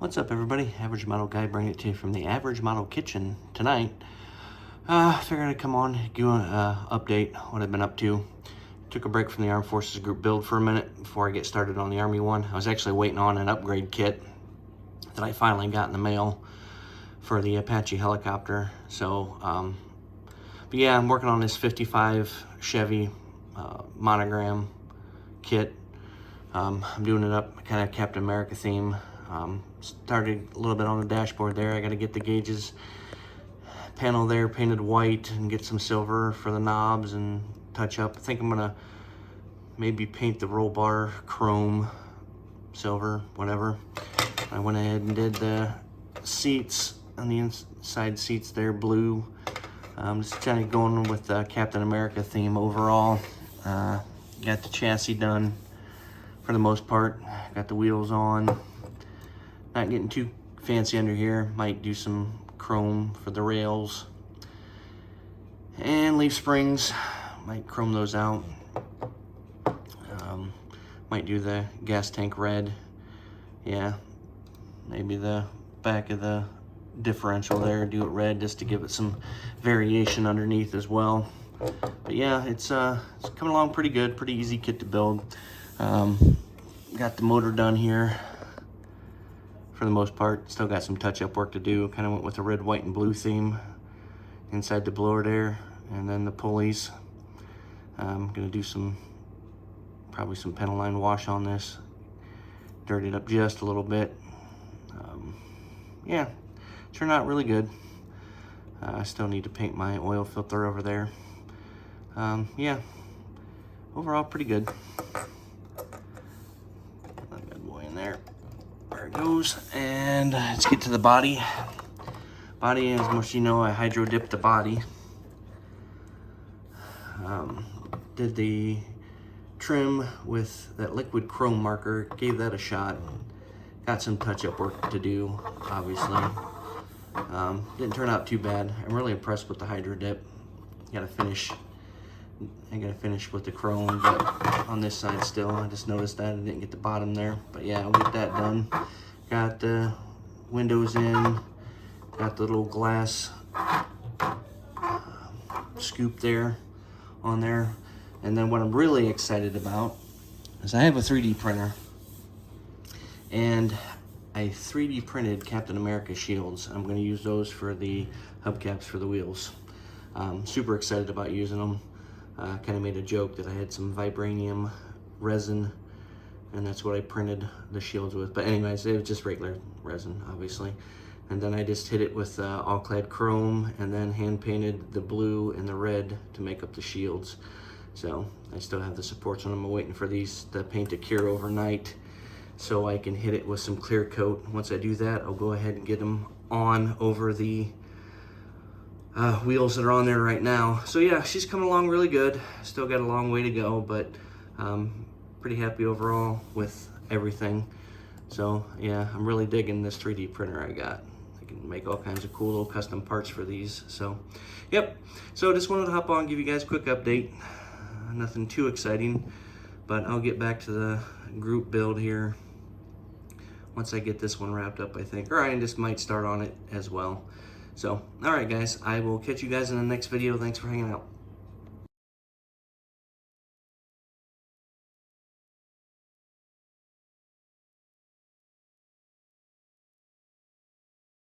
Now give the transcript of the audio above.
What's up, everybody? Average Model Guy bringing it to you from the Average Model Kitchen tonight. Figured I'd come on, give you an update what I've been up to. Took a break from the Armed Forces group build for a minute before I get started on the Army one. I was actually waiting on an upgrade kit that I finally got in the mail for the Apache helicopter. So, but yeah, I'm working on this 55 Chevy Monogram kit. I'm doing it up kind of Captain America theme. Started a little bit on the dashboard there. I got to get the gauges panel there painted white and get some silver for the knobs and touch up. I think I'm gonna maybe paint the roll bar chrome, silver, whatever. I went ahead and did the seats on the inside seats there, blue. Just kind of going with the Captain America theme overall. Got the chassis done for the most part. Got the wheels on. Not getting too fancy under here. Might do some chrome for the rails. And leaf springs. Might chrome those out. Might do the gas tank red. Yeah. Maybe the back of the differential there, do it red just to give it some variation underneath as well. But yeah, it's coming along pretty good, pretty easy kit to build. Got the motor done here for the most part. Still got some touch-up work to do. Kind of went with a red, white, and blue theme inside the blower there, and then the pulleys. I'm gonna do probably some panel line wash on this, dirty it up just a little bit. Yeah, turned out really good. I still need to paint my oil filter over there. Yeah, overall pretty good. Put that bad boy in there. There it goes. And let's get to the body. Body, as most of you know, I hydro dipped the body. Did the trim with that liquid chrome marker, gave that a shot. Got some touch-up work to do, obviously. Didn't turn out too bad. I'm really impressed with the hydro dip. I gotta finish with the chrome, but on this side still, I just noticed that I didn't get the bottom there. But yeah, I'll get that done. Got the windows in, got the little glass scoop there on there. And then what I'm really excited about is I have a 3D printer, and I 3D printed Captain America shields. I'm going to use those for the hubcaps for the wheels. Super excited about using them. Kind of made a joke that I had some vibranium resin, and that's what I printed the shields with. But anyways, it was just regular resin, obviously. And then I just hit it with all clad chrome, and then hand painted the blue and the red to make up the shields. So I still have the supports on them. I'm waiting for these to paint to cure overnight so I can hit it with some clear coat. Once I do that, I'll go ahead and get them on over the wheels that are on there right now. So yeah, she's coming along really good. Still got a long way to go, but pretty happy overall with everything. So yeah, I'm really digging this 3D printer I got. I can make all kinds of cool little custom parts for these. So yep, so just wanted to hop on and give you guys a quick update. Nothing too exciting, but I'll get back to the group build here once I get this one wrapped up, I think. Or I just might start on it as well. So, all right, guys, I will catch you guys in the next video. Thanks for hanging out.